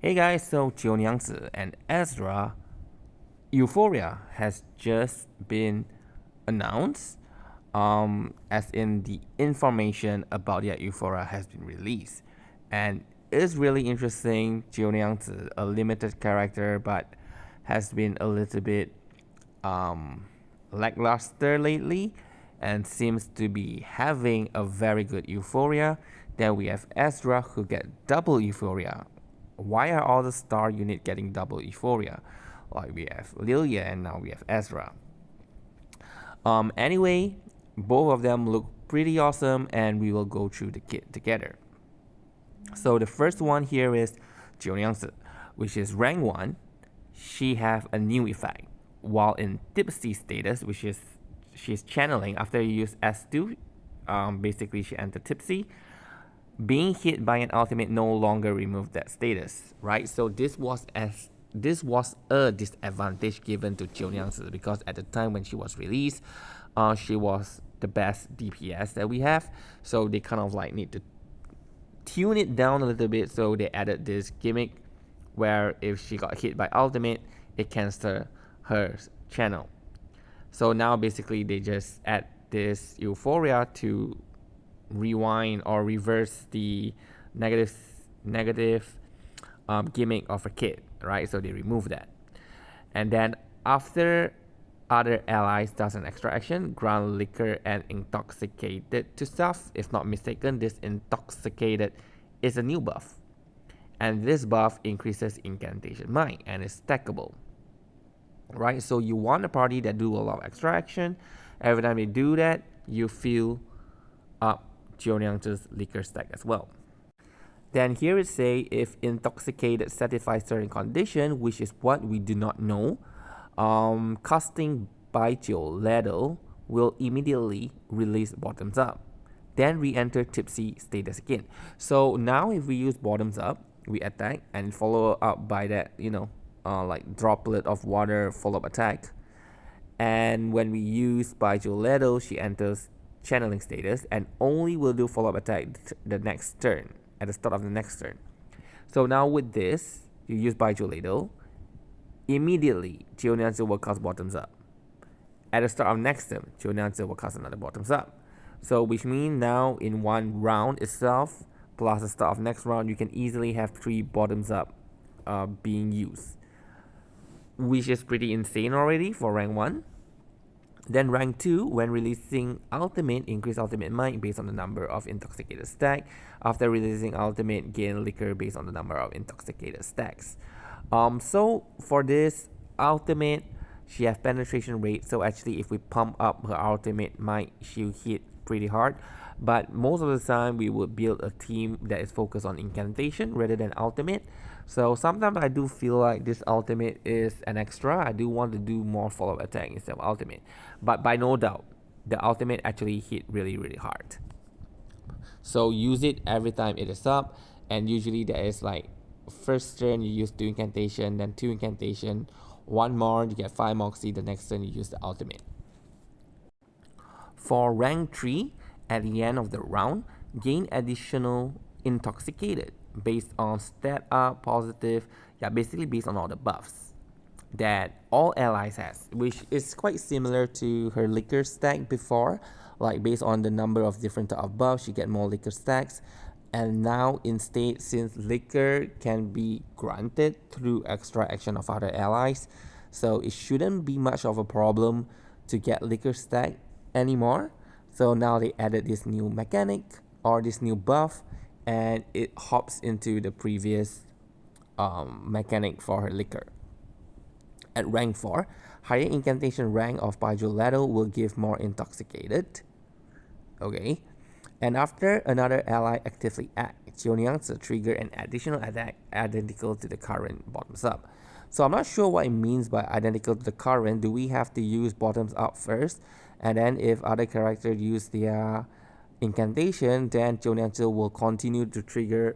Hey guys, so Jiu Niangzi and Ezra, Euphoria has just been announced. As in the information about the Euphoria has been released, and it's really interesting. Jiu Niangzi, a limited character, but has been a little bit um, lackluster lately, and seems to be having a very good Euphoria. Then we have Ezra who get double Euphoria. Why are all the star unit getting double Euphoria? Like we have Lilia and now we have Ezra. Anyway, both of them look pretty awesome, and we will go through the kit together. So the first one here is Jiu Niangzi, which is rank 1. She have a new effect. While in tipsy status, which is she's channeling after you use S2, basically she enter tipsy. Being hit by an ultimate no longer remove that status, right? So this was a disadvantage given to Jiu Niangzi because at the time when she was released, she was the best DPS that we have. So they kind of like need to tune it down a little bit. So they added this gimmick where if she got hit by ultimate, it cancels her channel. So now basically they just add this Euphoria to rewind or reverse the negative gimmick of a kid, right? So they remove that, and then after other allies does an extra action, grant liquor and intoxicated to stuff. If not mistaken, this intoxicated is a new buff, and this buff increases incantation mind and is stackable, right? So you want a party that do a lot of extra action. Every time they do that, you feel up Jiu Niangzi's liquor stack as well. Then here it say if intoxicated satisfies certain condition, which is what we do not know, casting Baijiu ladle will immediately release bottoms up. Then re-enter tipsy status again. So now if we use bottoms up, we attack and follow up by that, like droplet of water follow-up attack. And when we use Baijiu ladle, she enters channeling status and only will do follow-up attack the next turn, at the start of the next turn. So now with this, you use Baijiu ladle, immediately Jiu Niangzi will cast bottoms up. At the start of next turn, Jiu Niangzi will cast another bottoms up. So which means now in one round itself, plus the start of next round, you can easily have 3 bottoms up being used, which is pretty insane already for rank 1. Then rank 2, when releasing ultimate, increase ultimate might based on the number of intoxicated stack. After releasing ultimate, gain liquor based on the number of intoxicated stacks. So for this ultimate, she have penetration rate. So actually, if we pump up her ultimate might, she'll hit pretty hard. But most of the time, we would build a team that is focused on incantation rather than ultimate. So sometimes I do feel like this ultimate is an extra. I do want to do more follow-up attack instead of ultimate. But by no doubt, the ultimate actually hit really, really hard. So use it every time it is up. And usually there is like first turn you use 2 incantation, then 2 incantation, 1 more, you get 5 moxie. The next turn you use the ultimate. For rank 3, at the end of the round, gain additional intoxicated based on stat up, positive, basically based on all the buffs that all allies has, which is quite similar to her liquor stack before. Like based on the number of different type of buffs, you get more liquor stacks. And now instead, since liquor can be granted through extra action of other allies, so it shouldn't be much of a problem to get liquor stack anymore. So now they added this new mechanic or this new buff, and it hops into the previous mechanic for her liquor. At rank 4, higher incantation rank of Baijiu ladle will give more intoxicated. Okay. And after another ally actively acts, Jiu Niangzi trigger an additional attack identical to the current bottoms up. So I'm not sure what it means by identical to the current. Do we have to use bottoms up first? And then if other characters use their incantation, then Jiu Niangzi will continue to trigger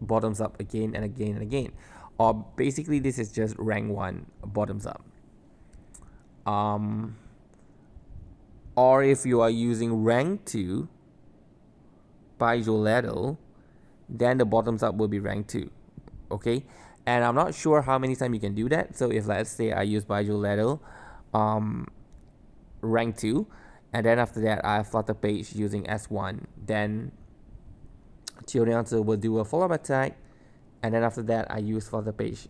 bottoms up again and again and again. Or basically this is just rank 1 bottoms up. Or if you are using rank 2 Baijiu ladle, then the bottoms up will be rank 2. Okay, And I'm not sure how many times you can do that. So if let's say I use Baijiu Level, um, rank 2, and then after that I flutter page using S1, then Jiu Niangzi will do a follow-up attack, and then after that I use flutter page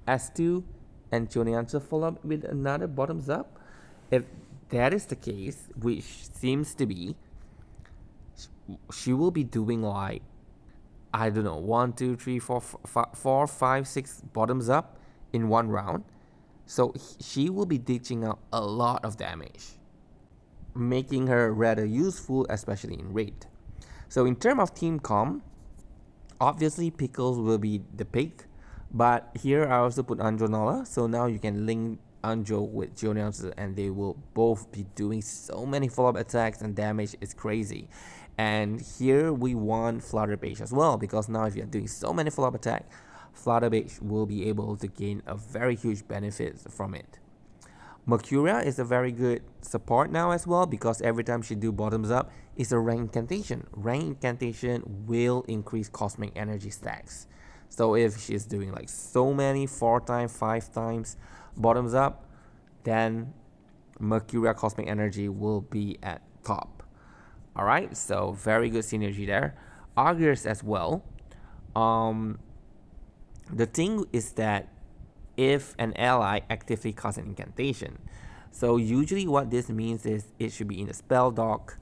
S2, and Jiu Niangzi follow up with another bottoms up. If that is the case, which seems to be, she will be doing like, I don't know, 1, 2, 3, 4, 4, 5, 6 bottoms up in one round. So she will be ditching out a lot of damage, making her rather useful, especially in raid. So in terms of team comp, obviously Pickles will be the pick, but here I also put Anjo Nola, so now you can link Anjo with Jiu Niangzi and they will both be doing so many follow-up attacks and damage is crazy. And here we want Flutter Page as well, because now if you're doing so many follow-up attack, Flutter Page will be able to gain a very huge benefit from it. Mercuria is a very good support now as well, because every time she do bottoms up, it's a rank incantation. Rank incantation will increase cosmic energy stacks. So if she's doing like so many 4 times, 5 times bottoms up, then Mercuria cosmic energy will be at top. Alright, so very good synergy there. Augurs as well. The thing is that if an ally actively casts an incantation, so usually what this means is it should be in the spell dock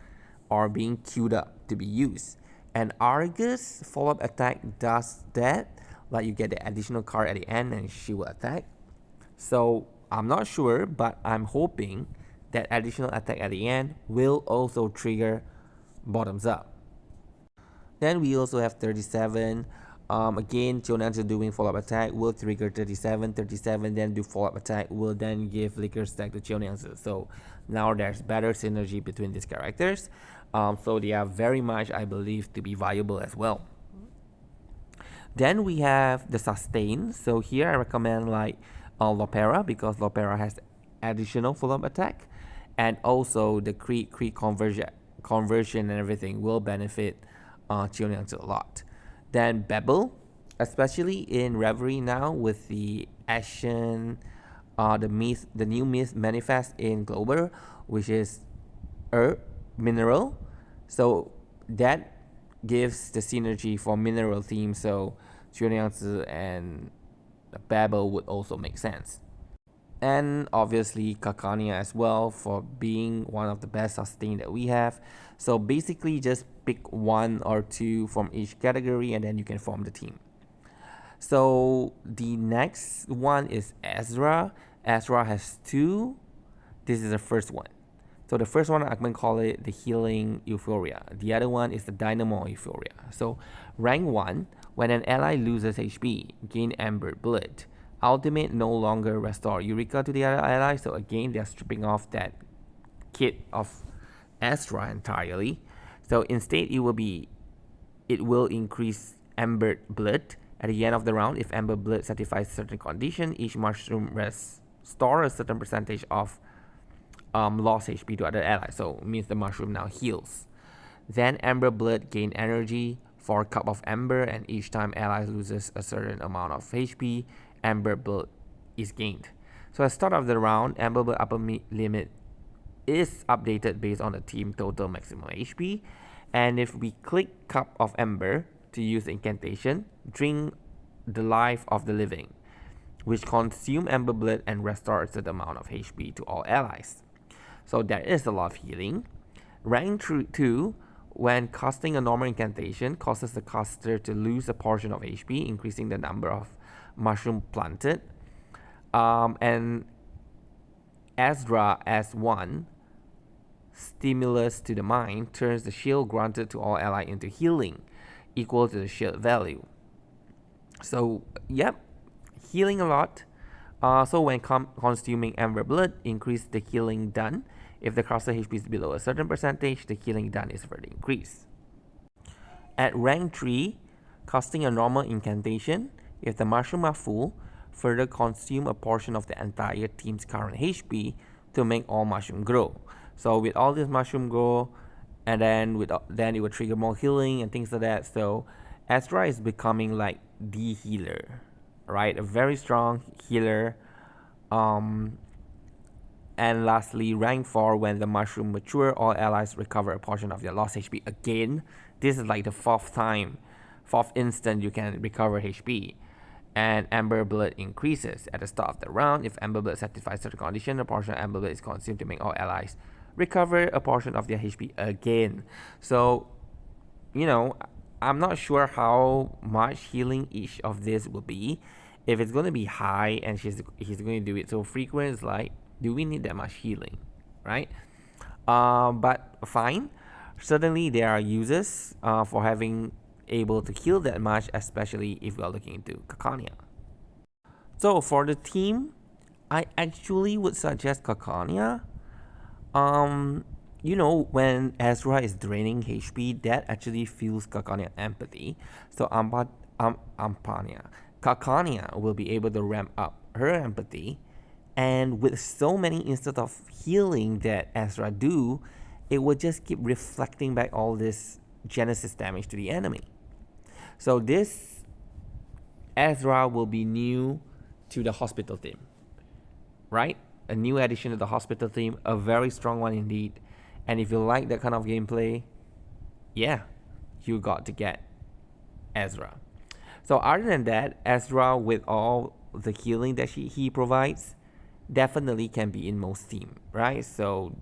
or being queued up to be used. And Argus follow-up attack does that, like you get the additional card at the end and she will attack. So I'm not sure, but I'm hoping that additional attack at the end will also trigger bottoms up. Then we also have 37. Again, Jiu Niangzi doing follow-up attack will trigger 37. 37 then do follow-up attack will then give Liquor Stack to Jiu Niangzi. So now there's better synergy between these characters. So they are very much, I believe, to be viable as well. Then we have the sustain. So here I recommend like Lopera, because Lopera has additional follow-up attack, and also the Creek conversion and everything will benefit Jiu Niangzi a lot. Then Bebel, especially in Reverie now with the Ashen, the new myth manifest in Glober, which is Earth mineral. So that gives the synergy for mineral theme. So Jiu Niangzi and Babel would also make sense. And obviously Kakania as well, for being one of the best sustain that we have. So basically just pick 1 or 2 from each category and then you can form the team. So the next one is Ezra. Ezra has 2. This is the first one. So the first one I can call it the healing Euphoria. The other one is the dynamo Euphoria. So rank 1, when an ally loses HP, gain Amber Blood. Ultimate no longer restore Eureka to the other ally. So again, they're stripping off that kit of Ezra entirely. So instead, it will increase Amber Blood at the end of the round. If Amber Blood satisfies certain condition, each mushroom restore a certain percentage of lost HP to other allies. So it means the mushroom now heals. Then Amber Blood gain energy for Cup of Amber, and each time ally loses a certain amount of HP, Amber Blood is gained. So at the start of the round, Amber Blood upper limit is updated based on the team total maximum HP. And if we click Cup of Amber to use the incantation, drink the life of the living, which consume Amber Blood and restores the amount of HP to all allies. So there is a lot of healing. Rank 2, when casting a normal incantation, causes the caster to lose a portion of HP, increasing the number of mushroom planted. And Ezra as 1, stimulus to the mind, turns the shield granted to all ally into healing, equal to the shield value. So yep, healing a lot. So when consuming Amber Blood, increase the healing done. If the caster HP is below a certain percentage, the healing done is further increased. At rank 3, casting a normal incantation, if the mushroom are full, further consume a portion of the entire team's current HP to make all mushroom grow. So with all this mushroom grow, and then it will trigger more healing and things like that. So Ezra is becoming like the healer right? A very strong healer. Um, and lastly, rank 4, when the mushroom mature, all allies recover a portion of their lost HP. Again, this is like the fourth instant you can recover HP. And Amber Blood increases. At the start of the round, if Amber Blood satisfies certain condition, a portion of Amber Blood is consumed to make all allies recover a portion of their HP again. So, you know, I'm not sure how much healing each of this will be. If it's going to be high and he's going to do it so frequent, it's like, do we need that much healing, right? But fine. Certainly, there are uses for having able to heal that much, especially if we are looking into Kakania. So for the team, I actually would suggest Kakania. Um, when Ezra is draining HP, that actually fuels Kakania empathy. So Ampania, Kakania will be able to ramp up her empathy, and with so many instances of healing that Ezra do, it will just keep reflecting back all this Genesis damage to the enemy. So this Ezra will be new to the hospital team, right? A new addition to the hospital team, a very strong one indeed. And if you like that kind of gameplay, yeah, you got to get Ezra. So other than that, Ezra with all the healing that he provides, definitely can be in most team, right? So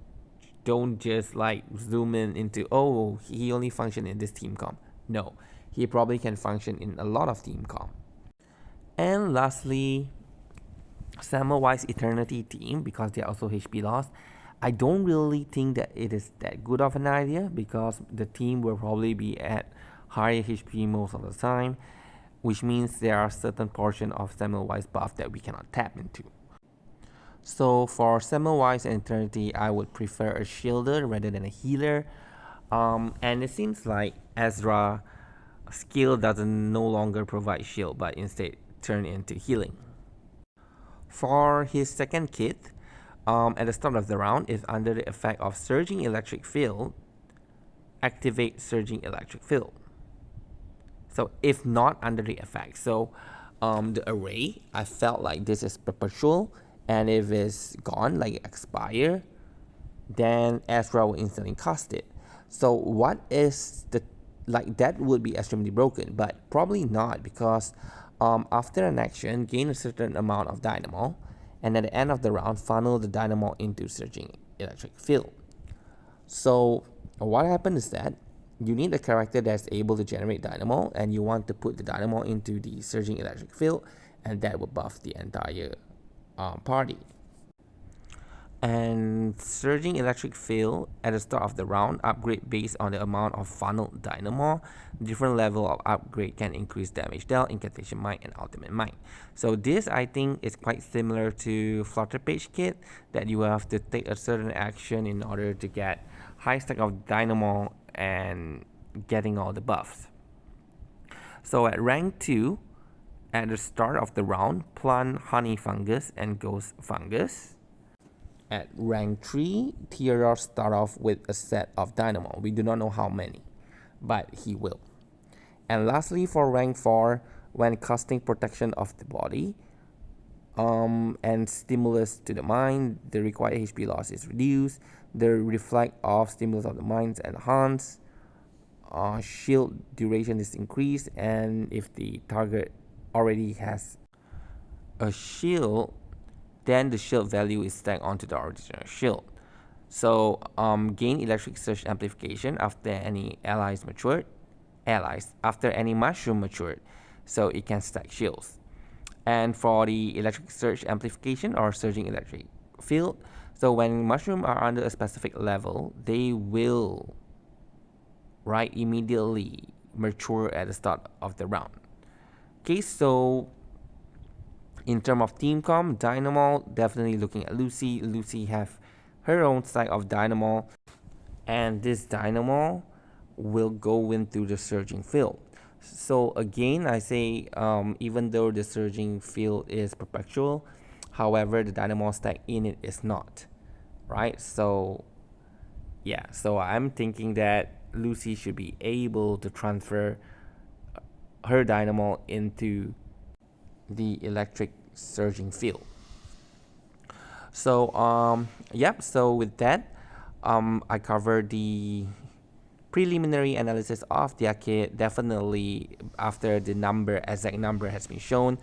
don't just like zoom in into, oh, he only function in this team comp. No, he probably can function in a lot of team comp. And lastly, Samwise Eternity team, because they are also HP lost. I don't really think that it is that good of an idea, because the team will probably be at higher HP most of the time, which means there are certain portion of Samwise buff that we cannot tap into. So for Samwise and Eternity, I would prefer a shielder rather than a healer. And it seems like Ezra skill doesn't no longer provide shield, but instead turn into healing. For his second kit, at the start of the round, if under the effect of Surging Electric Field, activate Surging Electric Field. So if not under the effect, so the array, I felt like this is perpetual, and if it's gone, like expire, then Ezra will instantly cast it. So what is the, like, that would be extremely broken, but probably not, because after an action, gain a certain amount of dynamo, and at the end of the round, funnel the dynamo into Surging Electric Field. So what happened is that you need a character that's able to generate dynamo, and you want to put the dynamo into the Surging Electric Field, and that will buff the entire party. And Surging Electric Field at the start of the round, upgrade based on the amount of funneled dynamo. Different level of upgrade can increase damage dealt, incantation might, and ultimate might. So this, I think, is quite similar to Flutter Page Kit, that you have to take a certain action in order to get high stack of dynamo and getting all the buffs. So at rank 2, at the start of the round, plant Honey Fungus and Ghost Fungus. At rank 3, Theodore start off with a set of dynamo. We do not know how many, but he will. And lastly, for rank 4, when casting protection of the body and stimulus to the mind, the required HP loss is reduced. The reflect of stimulus of the mind is enhanced. Shield duration is increased, and if the target already has a shield, then the shield value is stacked onto the original shield. So gain electric surge amplification after any allies matured. Allies after any mushroom matured, so it can stack shields. And for the electric surge amplification or surging electric field, so when mushroom are under a specific level, they will immediately mature at the start of the round. Okay, so in terms of team comp, Dynamo, definitely looking at Lucy. Lucy have her own side of Dynamo, and this Dynamo will go into the surging field. So again, I say even though the surging field is perpetual, however, the Dynamo stack in it is not, right? So yeah, so I'm thinking that Lucy should be able to transfer her Dynamo into the electric surging field. So yep. So with that, I covered the preliminary analysis of the arcade. Definitely, after the exact number has been shown,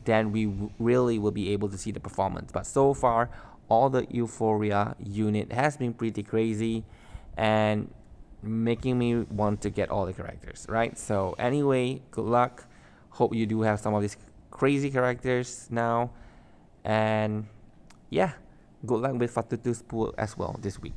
then we really will be able to see the performance. But so far, all the Euphoria unit has been pretty crazy, and making me want to get all the characters, right? So anyway, good luck. Hope you do have some of these crazy characters now, and yeah, good luck with Fatutu's pool as well this week.